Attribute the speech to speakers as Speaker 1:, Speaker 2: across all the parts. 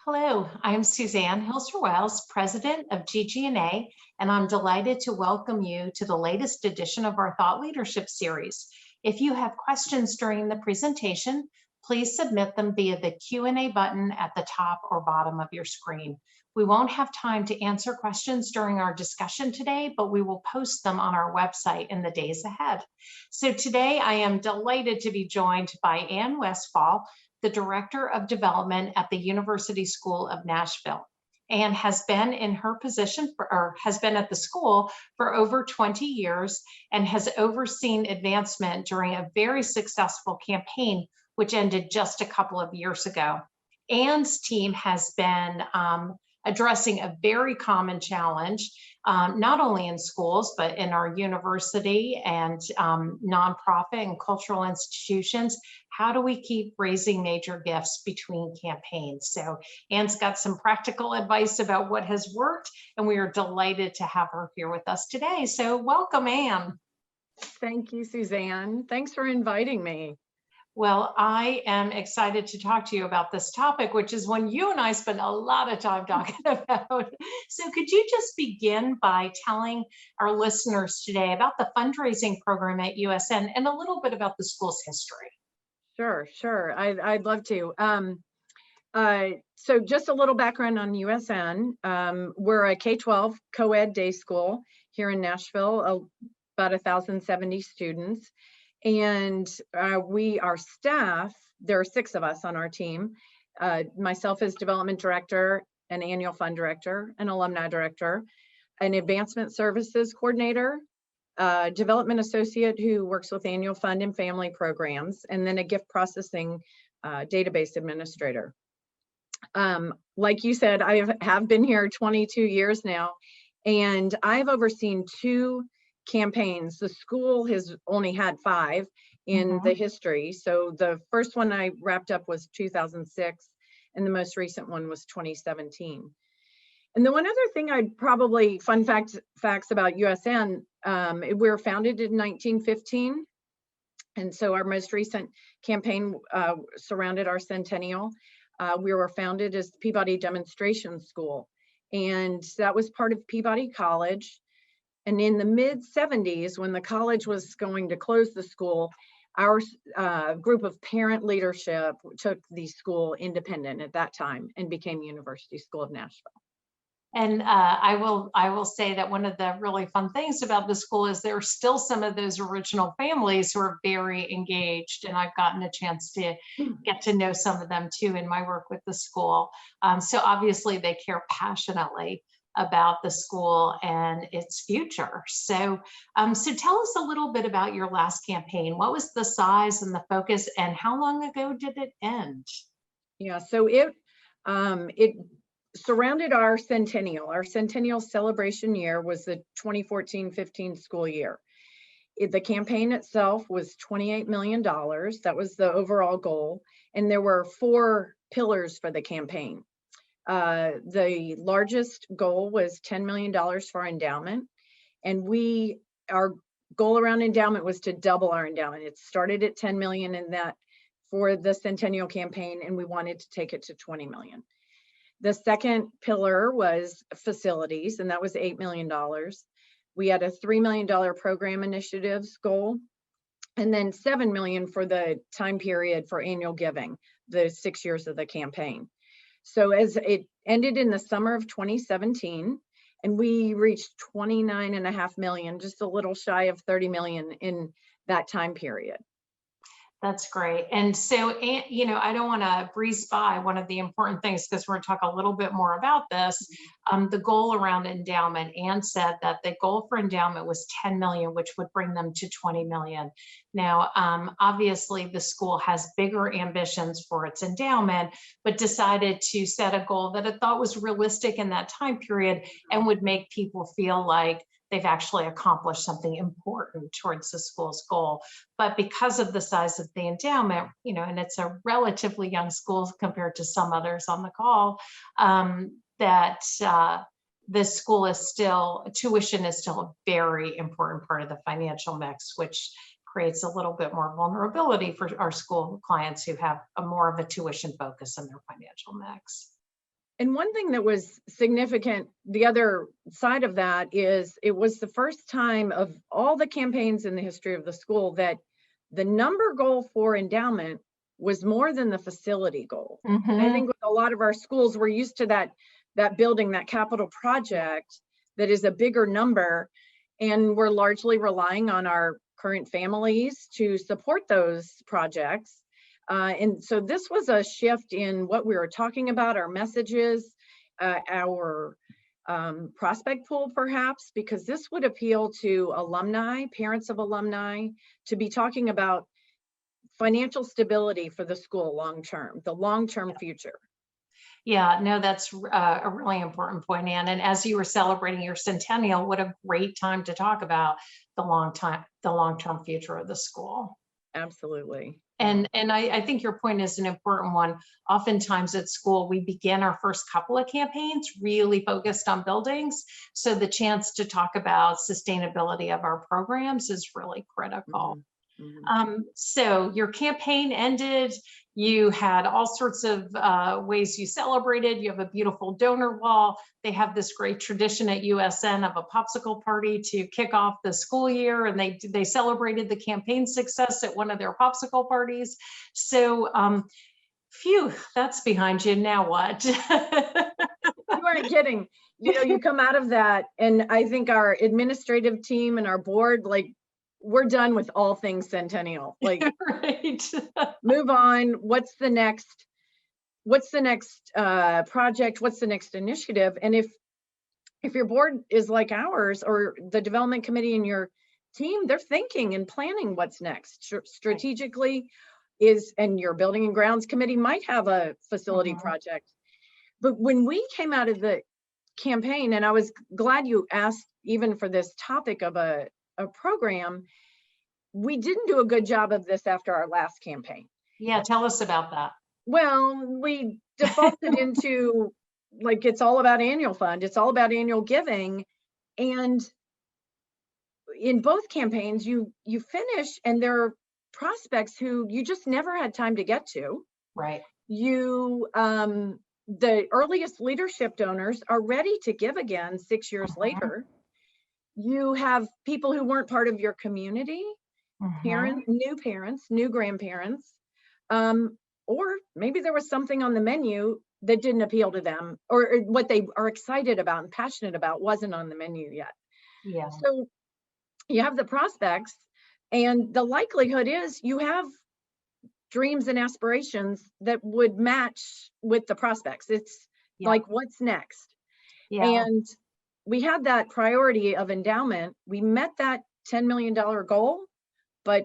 Speaker 1: Hello, I'm Suzanne Hilser-Wells, President of GG&A, and I'm delighted to welcome you to the latest edition of our Thought Leadership Series. If you have questions during the presentation, please submit them via the Q&A button at the top or bottom of your screen. We won't have time to answer questions during our discussion today, but we will post them on our website in the days ahead. So today I am delighted to be joined by Ann Westfall, the Director of Development at the University School of Nashville. Ann has been in her position has been at the school for over 20 years and has overseen advancement during a very successful campaign, which ended just a couple of years ago. Ann's team has been addressing a very common challenge, not only in schools, but in our university and nonprofit and cultural institutions. How do we keep raising major gifts between campaigns? So Ann's got some practical advice about what has worked, and we are delighted to have her here with us today. So welcome, Ann.
Speaker 2: Thank you, Suzanne. Thanks for inviting me.
Speaker 1: Well, I am excited to talk to you about this topic, which is one you and I spend a lot of time talking about. So could you just begin by telling our listeners today about the fundraising program at USN and a little bit about the school's history?
Speaker 2: Sure. I'd love to. So just a little background on USN. We're a K-12 co-ed day school here in Nashville, about 1,070 students. And our staff, there are 6 of us on our team. Myself as development director, an annual fund director, an alumni director, an advancement services coordinator, development associate who works with annual fund and family programs, and then a gift processing database administrator. Like you said, I have been here 22 years now, and I've overseen 2 campaigns. The school has only had 5 in the history. So the first one I wrapped up was 2006, and the most recent one was 2017. And the one other thing I'd probably, fun facts about USN, we were founded in 1915. And so our most recent campaign surrounded our centennial. We were founded as Peabody Demonstration School, and that was part of Peabody College. And in the mid-70s, when the college was going to close the school, our group of parent leadership took the school independent at that time and became University School of Nashville.
Speaker 1: And I will say that one of the really fun things about the school is there are still some of those original families who are very engaged, and I've gotten a chance to get to know some of them too in my work with the school. So obviously they care passionately about the school and its future. So tell us a little bit about your last campaign. What was the size and the focus, and how long ago did it end?
Speaker 2: Yeah, so it surrounded our centennial. Our centennial celebration year was the 2014-15 school year. The campaign itself was $28 million. That was the overall goal. And there were 4 pillars for the campaign. The largest goal was $10 million for our endowment. And our goal around endowment was to double our endowment. It started at 10 million in that for the centennial campaign, and we wanted to take it to 20 million. The second pillar was facilities, and that was $8 million. We had a $3 million program initiatives goal, and then $7 million for the time period for annual giving, the 6 years of the campaign. So as it ended in the summer of 2017, and we reached 29.5 million, just a little shy of 30 million in that time period.
Speaker 1: That's great. And so, I don't want to breeze by one of the important things because we're going to talk a little bit more about this. The goal around endowment, Ann said that the goal for endowment was 10 million, which would bring them to 20 million. Now, obviously, the school has bigger ambitions for its endowment, but decided to set a goal that it thought was realistic in that time period and would make people feel like they've actually accomplished something important towards the school's goal. But because of the size of the endowment, and it's a relatively young school compared to some others on the call, that the school is tuition is still a very important part of the financial mix, which creates a little bit more vulnerability for our school clients who have more of a tuition focus in their financial mix.
Speaker 2: And one thing that was significant, the other side of that is it was the first time of all the campaigns in the history of the school that the number goal for endowment was more than the facility goal. And I think with a lot of our schools, we're used to that building, that capital project that is a bigger number, and we're largely relying on our current families to support those projects. And so this was a shift in what we were talking about, our messages, our prospect pool, perhaps, because this would appeal to alumni, parents of alumni, to be talking about financial stability for the school long-term, the long-term future.
Speaker 1: Yeah, no, that's a really important point, Ann. And as you were celebrating your centennial, what a great time to talk about the long-term future of the school.
Speaker 2: Absolutely.
Speaker 1: And I think your point is an important one. Oftentimes at school, we begin our first couple of campaigns really focused on buildings. So the chance to talk about sustainability of our programs is really critical. So your campaign ended, you had all sorts of ways you celebrated. You have a beautiful donor wall. They have this great tradition at USN of a popsicle party to kick off the school year, and they celebrated the campaign success at one of their popsicle parties. So phew, that's behind you. Now what?
Speaker 2: You aren't kidding. You know, you come out of that, and I think our administrative team and our board, like, we're done with all things centennial. Like,
Speaker 1: right.
Speaker 2: Move on. What's the next project? What's the next initiative? And if your board is like ours, or the development committee and your team, they're thinking and planning what's next strategically. And your building and grounds committee might have a facility project. But when we came out of the campaign, and I was glad you asked even for this topic of a program, we didn't do a good job of this after our last campaign.
Speaker 1: Yeah, tell us about that.
Speaker 2: Well, we defaulted into, like, it's all about annual fund, it's all about annual giving. And in both campaigns, you finish and there are prospects who you just never had time to get to.
Speaker 1: Right.
Speaker 2: The earliest leadership donors are ready to give again 6 years later. You have people who weren't part of your community, parents, new grandparents, or maybe there was something on the menu that didn't appeal to them, or what they are excited about and passionate about wasn't on the menu yet.
Speaker 1: Yeah.
Speaker 2: So you have the prospects, and the likelihood is you have dreams and aspirations that would match with the prospects. It's like, what's next? And we had that priority of endowment. We met that $10 million goal, but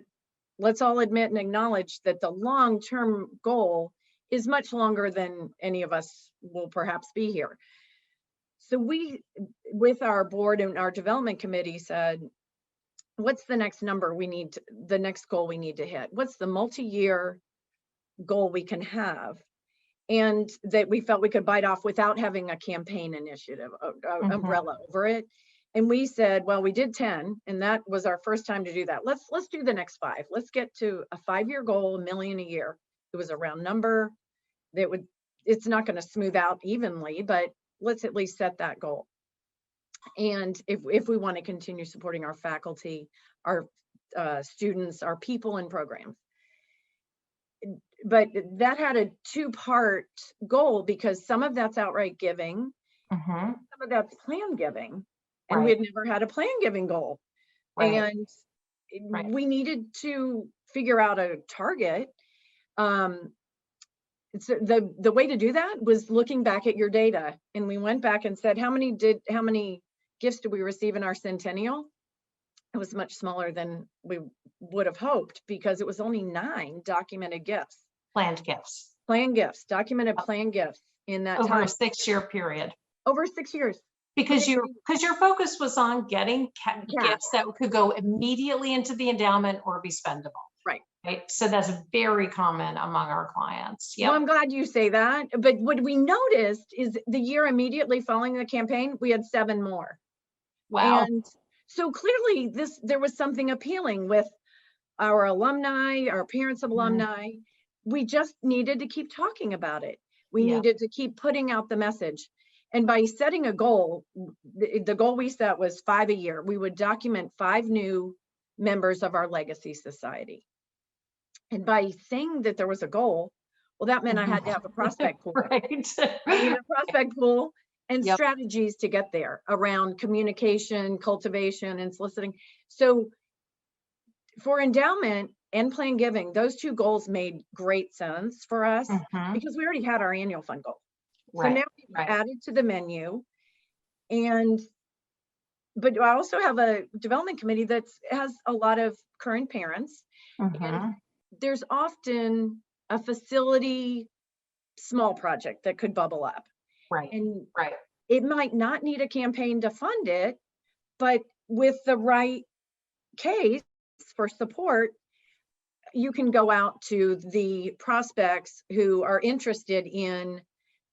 Speaker 2: let's all admit and acknowledge that the long-term goal is much longer than any of us will perhaps be here. So we, with our board and our development committee, said, what's the next number we need to, the next goal we need to hit? What's the multi-year goal we can have? And that we felt we could bite off without having a campaign initiative, umbrella over it. And we said, well, we did 10, and that was our first time to do that. Let's do the next 5. Let's get to a 5-year goal, $1 million a year. It was a round number. It's not going to smooth out evenly, but let's at least set that goal. And if we want to continue supporting our faculty, our students, our people in programs. But that had a 2-part goal, because some of that's outright giving, some of that's plan giving, and we had never had a plan giving goal. And we needed to figure out a target. The way to do that was looking back at your data, and we went back and said, how many gifts did we receive in our centennial? It was much smaller than we would have hoped, because it was only 9 documented gifts.
Speaker 1: Planned gifts.
Speaker 2: Planned gifts, documented planned gifts in that
Speaker 1: over
Speaker 2: time.
Speaker 1: a 6-year period.
Speaker 2: Over 6 years.
Speaker 1: Because your focus was on getting gifts that could go immediately into the endowment or be spendable. Right. So that's very common among our clients.
Speaker 2: Well, I'm glad you say that. But what we noticed is the year immediately following the campaign, we had 7 more.
Speaker 1: Wow.
Speaker 2: And so clearly there was something appealing with our alumni, our parents of alumni. We just needed to keep talking about it. We
Speaker 1: Yeah.
Speaker 2: needed to keep putting out the message. And by setting a goal, the goal we set was 5 a year. We would document 5 new members of our legacy society. And by saying that there was a goal, well, that meant I had to have a prospect pool.
Speaker 1: Right.
Speaker 2: I needed a prospect pool and
Speaker 1: Yep.
Speaker 2: strategies to get there around communication, cultivation, and soliciting. So for endowment and plan giving, those 2 goals made great sense for us because we already had our annual fund goal. So
Speaker 1: Right.
Speaker 2: now we've
Speaker 1: Right.
Speaker 2: added to the menu. But I also have a development committee that has a lot of current parents. And there's often a facility small project that could bubble up.
Speaker 1: Right.
Speaker 2: And
Speaker 1: Right.
Speaker 2: it might not need a campaign to fund it, but with the right case for support, you can go out to the prospects who are interested in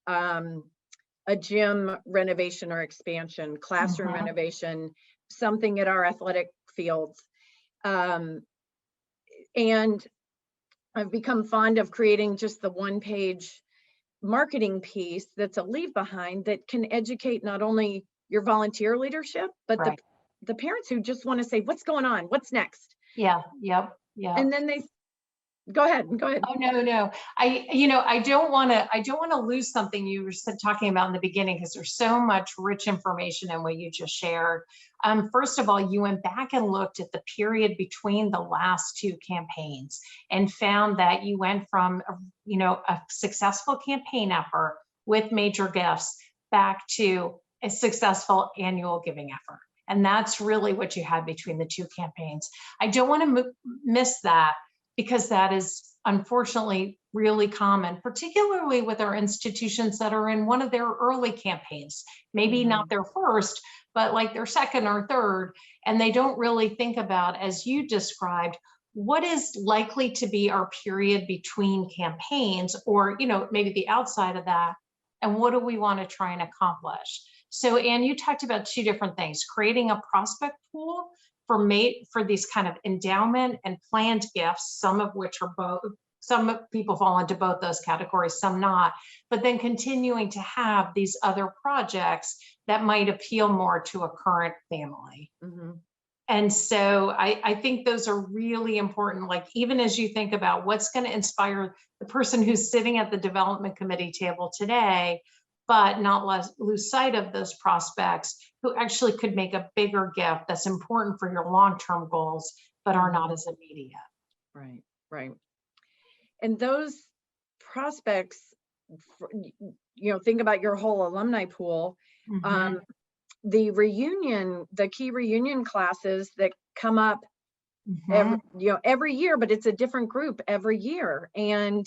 Speaker 2: a gym renovation or expansion, classroom renovation, something at our athletic fields. And I've become fond of creating just the 1-page marketing piece that's a leave behind that can educate not only your volunteer leadership, but
Speaker 1: Right.
Speaker 2: the parents who just want to say, what's going on? What's next?
Speaker 1: Yeah. Yep. Yeah.
Speaker 2: And then they go ahead.
Speaker 1: Oh, no. I don't want to lose something you were talking about in the beginning, because there's so much rich information in what you just shared. First of all, you went back and looked at the period between the last 2 campaigns and found that you went from, a successful campaign effort with major gifts back to a successful annual giving effort. And that's really what you had between the 2 campaigns. I don't want to miss that, because that is unfortunately really common, particularly with our institutions that are in one of their early campaigns, maybe not their first, but like their second or third, and they don't really think about, as you described, what is likely to be our period between campaigns, or maybe the outside of that, and what do we want to try and accomplish. So, Anne, you talked about 2 different things: creating a prospect pool for these kind of endowment and planned gifts, some of which are both. Some people fall into both those categories, some not, but then continuing to have these other projects that might appeal more to a current family. And so I think those are really important. Like, even as you think about what's going to inspire the person who's sitting at the development committee table today, but not lose sight of those prospects who actually could make a bigger gift that's important for your long-term goals, but are not as immediate.
Speaker 2: Right. And those prospects, think about your whole alumni pool. The key reunion classes that come up every year, but it's a different group every year. And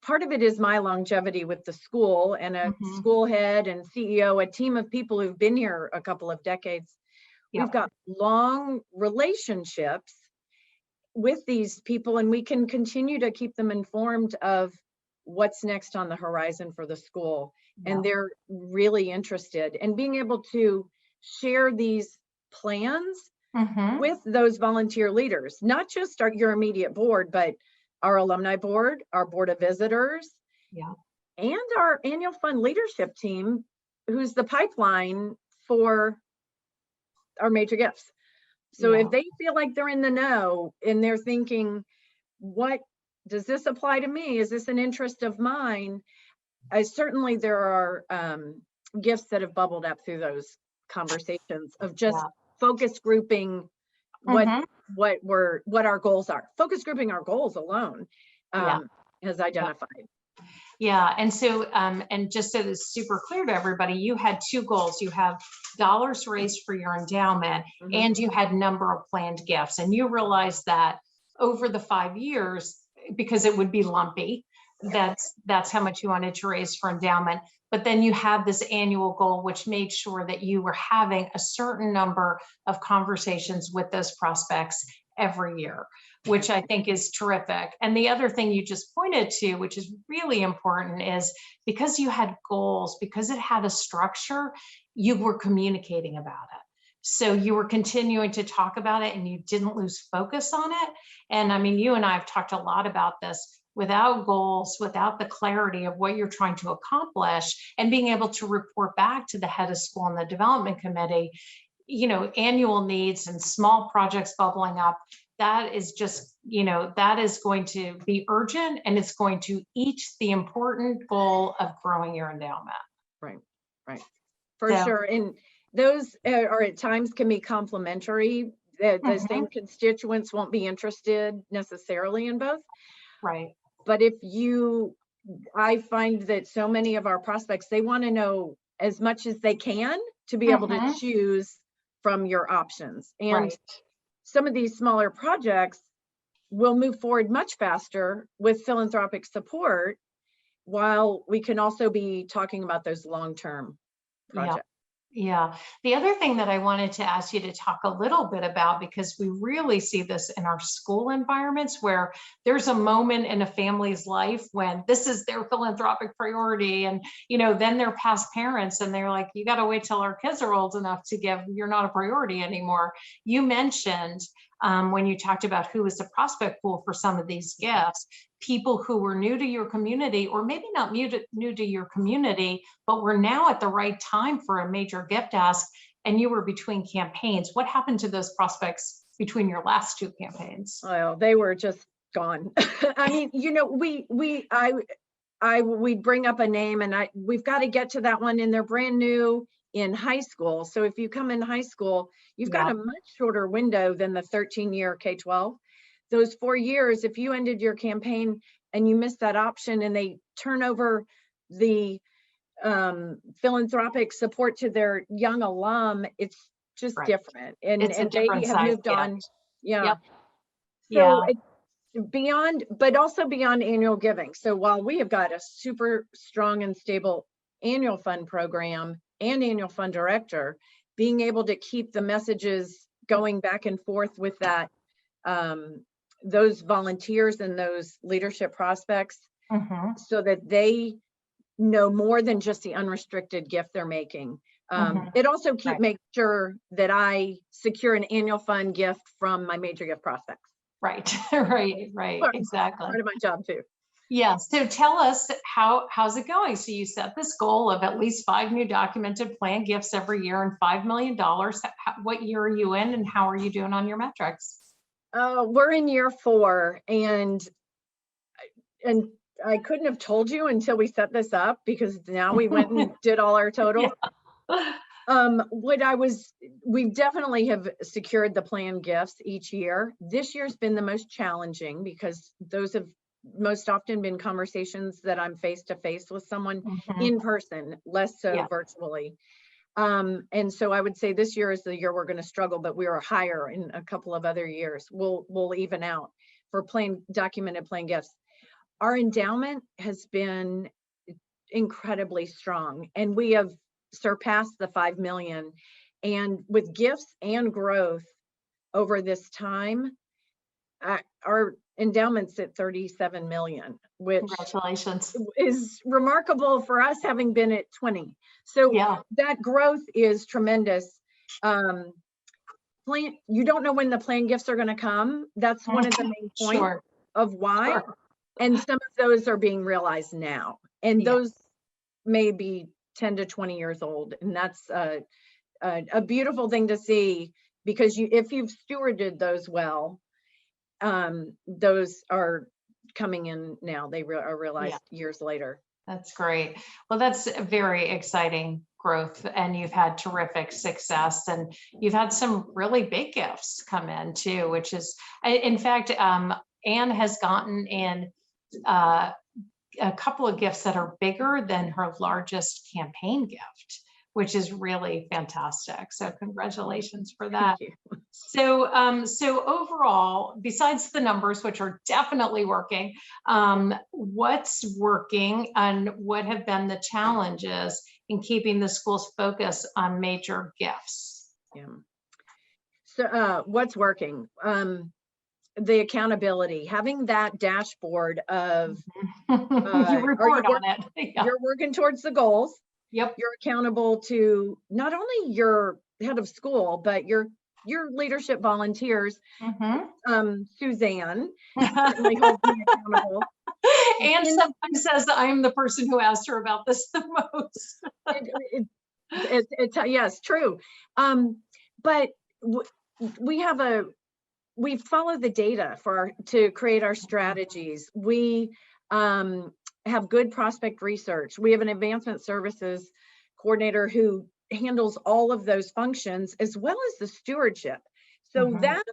Speaker 2: part of it is my longevity with the school and a school head and CEO, a team of people who've been here a couple of decades. We've got long relationships with these people, and we can continue to keep them informed of what's next on the horizon for the school. And they're really interested, and being able to share these plans with those volunteer leaders, not just your immediate board, but our alumni board, our board of visitors, and our annual fund leadership team, who's the pipeline for our major gifts. So if they feel like they're in the know and they're thinking, what does this apply to me? Is this an interest of mine? Certainly there are gifts that have bubbled up through those conversations of just focus grouping what our goals are. Focus grouping our goals alone has identified.
Speaker 1: And so, and just so it's super clear to everybody, you had 2 goals. You have dollars raised for your endowment, and you had number of planned gifts. And you realized that over the 5 years, because it would be lumpy, that's how much you wanted to raise for endowment. But then you have this annual goal, which made sure that you were having a certain number of conversations with those prospects every year, which I think is terrific. And the other thing you just pointed to, which is really important, is because you had goals, because it had a structure, you were communicating about it. So you were continuing to talk about it, and you didn't lose focus on it. And I mean, you and I have talked a lot about this. without goals, without the clarity of what you're trying to accomplish, and being able to report back to the head of school and the development committee, annual needs and small projects bubbling up, that is just, that is going to be urgent, and it's going to eat the important goal of growing your endowment.
Speaker 2: Right, for sure. And those are at times can be complementary. The same constituents won't be interested necessarily in both.
Speaker 1: Right.
Speaker 2: But I find that so many of our prospects, they want to know as much as they can to be able to choose from your options. And some of these smaller projects will move forward much faster with philanthropic support, while we can also be talking about those long-term projects.
Speaker 1: Yeah. The other thing that I wanted to ask you to talk a little bit about, because we really see this in our school environments, where there's a moment in a family's life when this is their philanthropic priority. And, then they're past parents and they're like, you got to wait till our kids are old enough to give, you're not a priority anymore. You mentioned when you talked about who was the prospect pool for some of these gifts, people who were new to your community, or maybe not new to your community, but were now at the right time for a major gift ask, and you were between campaigns. What happened to those prospects between your last two campaigns?
Speaker 2: Well, they were just gone. I mean, we'd bring up a name, and we've got to get to that one, and they're brand new in high school. So if you come in high school, you've got a much shorter window than the 13-year K-12. Those 4 years, if you ended your campaign and you missed that option and they turn over the philanthropic support to their young alum, it's just different. And they have moved on. Yeah. So it's beyond, but also beyond annual giving. So while we have got a super strong and stable annual fund program and annual fund director, being able to keep the messages going back and forth with that, those volunteers and those leadership prospects, so that they know more than just the unrestricted gift they're making. It also make sure that I secure an annual fund gift from my major gift prospects.
Speaker 1: Right. Exactly.
Speaker 2: Part of my job too.
Speaker 1: Yeah. So tell us, how's it going? So you set this goal of at least 5 new documented planned gifts every year and $5 million. What year are you in, and how are you doing on your metrics?
Speaker 2: We're in year 4, and I couldn't have told you until we set this up, because now we went and did all our totals. We definitely have secured the planned gifts each year. This year's been the most challenging, because those have most often been conversations that I'm face to face with someone in person, less so virtually. And so I would say this year is the year we're going to struggle, but we were higher in a couple of other years. We'll even out for documented planned gifts. Our endowment has been incredibly strong, and we have surpassed the 5 million. And with gifts and growth over this time, our endowment's at 37 million, which
Speaker 1: congratulations,
Speaker 2: is remarkable for us, having been at 20. So that growth is tremendous. You don't know when the planned gifts are going to come. That's one of the main points of why. And some of those are being realized now, and those may be 10 to 20 years old. And that's a beautiful thing to see, because if you've stewarded those well, those are coming in now. They are realized years later.
Speaker 1: That's great. Well, that's very exciting growth, and you've had terrific success, and you've had some really big gifts come in too, which is, in fact, Anne has gotten in a couple of gifts that are bigger than her largest campaign gift, which is really fantastic. So congratulations for that.
Speaker 2: Thank you.
Speaker 1: So overall, besides the numbers, which are definitely working, what's working, and what have been the challenges in keeping the school's focus on major gifts?
Speaker 2: So what's working? The accountability, having that dashboard of
Speaker 1: you report on it.
Speaker 2: You're working towards the goals.
Speaker 1: Yep.
Speaker 2: You're accountable to not only your head of school, but your leadership volunteers. Suzanne certainly holds me accountable.
Speaker 1: And
Speaker 2: In-
Speaker 1: sometimes says I'm the person who asked her about this the most.
Speaker 2: it's yes, true. But we follow the data to create our strategies. We have good prospect research. We have an advancement services coordinator who handles all of those functions as well as the stewardship. So that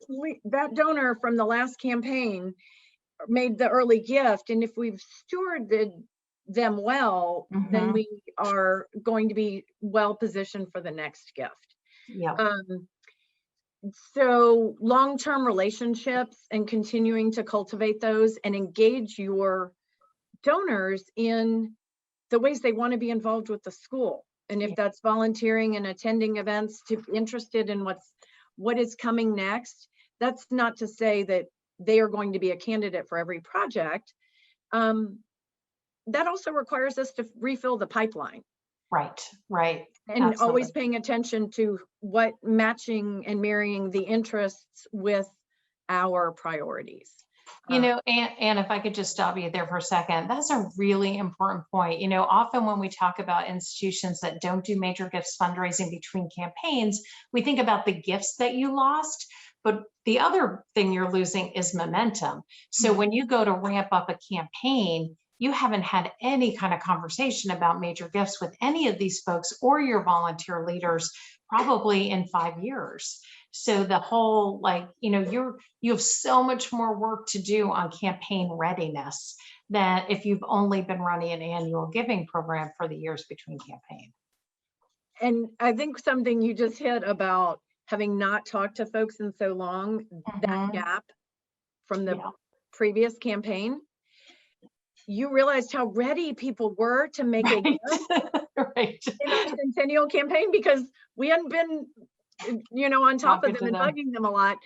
Speaker 2: donor from the last campaign made the early gift, and if we've stewarded them well, then we are going to be well positioned for the next gift.
Speaker 1: Yeah.
Speaker 2: So long-term relationships and continuing to cultivate those and engage your donors in the ways they want to be involved with the school. And if that's volunteering and attending events, to be interested in what is coming next. That's not to say that they are going to be a candidate for every project. That also requires us to refill the pipeline.
Speaker 1: Right.
Speaker 2: And
Speaker 1: Absolutely.
Speaker 2: always paying attention to what matching and marrying the interests with our priorities.
Speaker 1: You know, and if I could just stop you there for a second, that's a really important point. You know, often when we talk about institutions that don't do major gifts fundraising between campaigns, we think about the gifts that you lost, but the other thing you're losing is momentum. So when you go to ramp up a campaign, you haven't had any kind of conversation about major gifts with any of these folks or your volunteer leaders probably in 5 years. So the whole, like, you know, you have so much more work to do on campaign readiness than if you've only been running an annual giving program for the years between campaign.
Speaker 2: And I think something you just hit about having not talked to folks in so long, that gap from the previous campaign, you realized how ready people were to make a gift in our centennial campaign, because we hadn't been, you know, on top of them and bugging them a lot.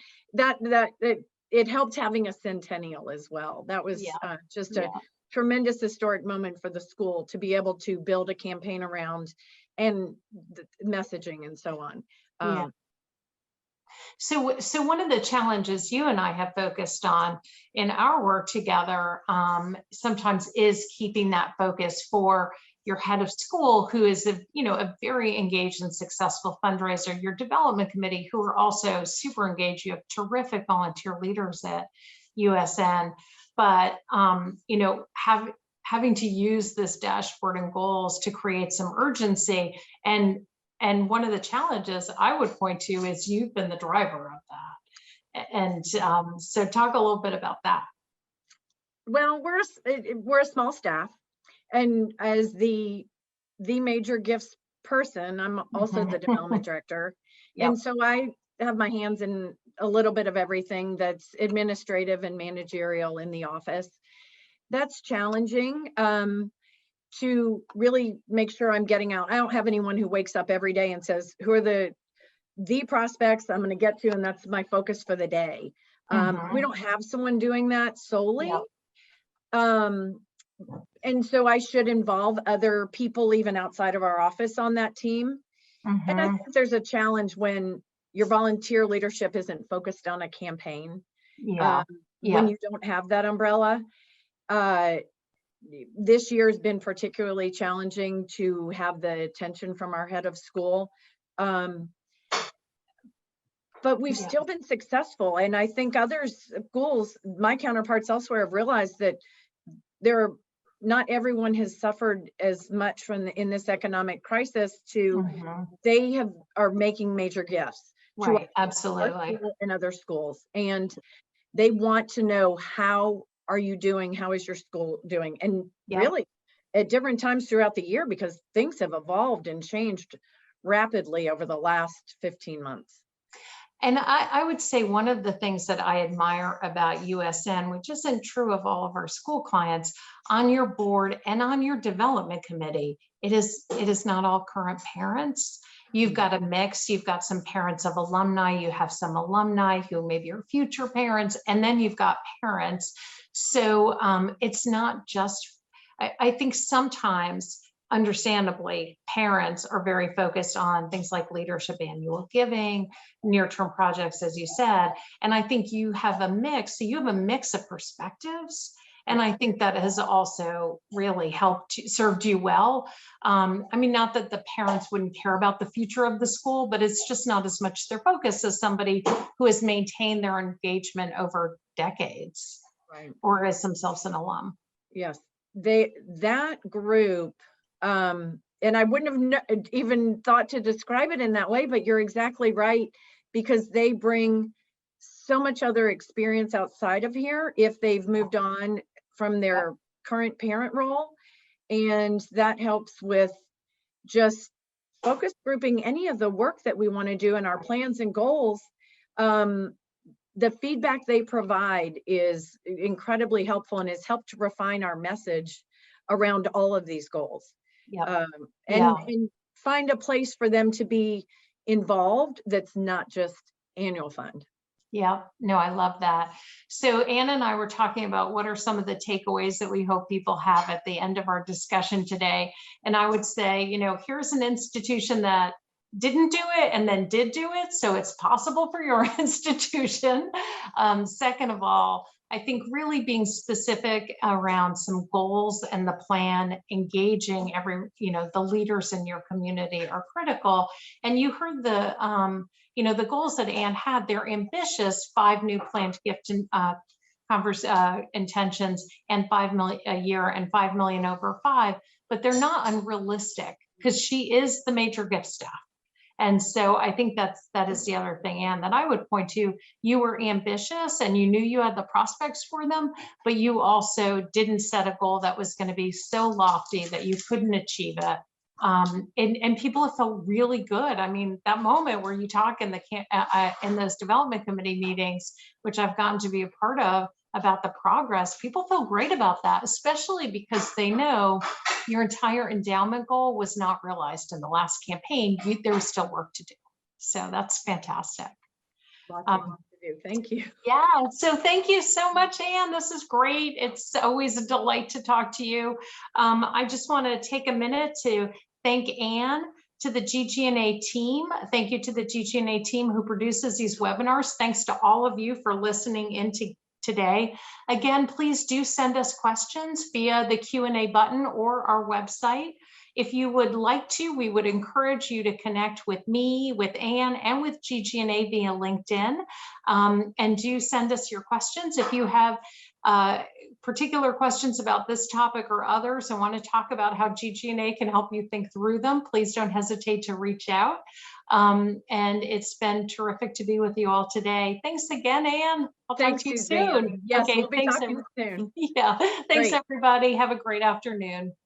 Speaker 2: It helped having a centennial as well. That was just a tremendous historic moment for the school to be able to build a campaign around, and the messaging and so on.
Speaker 1: So one of the challenges you and I have focused on in our work together sometimes is keeping that focus for your head of school, who is a very engaged and successful fundraiser, your development committee, who are also super engaged. You have terrific volunteer leaders at USN, but having to use this dashboard and goals to create some urgency. And one of the challenges I would point to is you've been the driver of that. And so talk a little bit about that.
Speaker 2: Well, we're a small staff, and as the major gifts person, I'm also the development director. And so I have my hands in a little bit of everything that's administrative and managerial in the office. That's challenging. To really make sure I'm getting out. I don't have anyone who wakes up every day and says, who are the prospects I'm going to get to, and that's my focus for the day. We don't have someone doing that solely. And so I should involve other people even outside of our office on that team. And I think there's a challenge when your volunteer leadership isn't focused on a campaign. When you don't have that umbrella. This year has been particularly challenging to have the attention from our head of school. But we've still been successful. And I think other schools, my counterparts elsewhere, have realized that not everyone has suffered as much in this economic crisis they are making major gifts.
Speaker 1: Absolutely.
Speaker 2: And other schools. And they want to know, how are you doing? How is your school doing? And really at different times throughout the year, because things have evolved and changed rapidly over the last 15 months.
Speaker 1: And I would say one of the things that I admire about USN, which isn't true of all of our school clients, on your board and on your development committee, it is not all current parents. You've got a mix. You've got some parents of alumni. You have some alumni who maybe are future parents, and then you've got parents. So it's not just, I think sometimes, understandably, parents are very focused on things like leadership, annual giving, near-term projects, as you said. And I think you have a mix. So you have a mix of perspectives. And I think that has also really served you well. I mean, not that the parents wouldn't care about the future of the school, but it's just not as much their focus as somebody who has maintained their engagement over decades,
Speaker 2: Right.
Speaker 1: or as themselves an alum.
Speaker 2: Yes, that group, and I wouldn't have even thought to describe it in that way, but you're exactly right, because they bring so much other experience outside of here if they've moved on from their current parent role. And that helps with just focus grouping any of the work that we want to do in our plans and goals. The feedback they provide is incredibly helpful and has helped to refine our message around all of these goals.
Speaker 1: Yeah.
Speaker 2: And find a place for them to be involved that's not just annual fund.
Speaker 1: Yeah, no, I love that. So Ann and I were talking about what are some of the takeaways that we hope people have at the end of our discussion today. And I would say, here's an institution that didn't do it and then did do it. So it's possible for your institution. Second of all, I think really being specific around some goals and the plan, engaging the leaders in your community are critical. And you heard the goals that Ann had. They're ambitious: 5 new planned gift intentions, and 5 million a year, and 5 million over 5, but they're not unrealistic because she is the major gift staff. And so I think that is the other thing, Ann, that I would point to. You were ambitious and you knew you had the prospects for them, but you also didn't set a goal that was going to be so lofty that you couldn't achieve it. And people have felt really good. I mean, that moment where you talk in those development committee meetings, which I've gotten to be a part of, about the progress, people feel great about that, especially because they know your entire endowment goal was not realized in the last campaign. There was still work to do. So that's fantastic.
Speaker 2: Lots of work to do. Thank you.
Speaker 1: Yeah, so thank you so much, Ann. This is great. It's always a delight to talk to you. I just want to take a minute to thank Ann, to the GG&A team. Thank you to the GG&A team who produces these webinars. Thanks to all of you for listening in today. Again, please do send us questions via the Q&A button or our website. If you would like to, we would encourage you to connect with me, with Ann, and with GG&A via LinkedIn. And do send us your questions. If you have particular questions about this topic or others and want to talk about how GG&A can help you think through them, please don't hesitate to reach out. And it's been terrific to be with you all today. Thanks again, Ann. I'll talk to you soon.
Speaker 2: Yes,
Speaker 1: okay,
Speaker 2: we'll be talking soon.
Speaker 1: Yeah, thanks,
Speaker 2: Great.
Speaker 1: everybody. Have a great afternoon.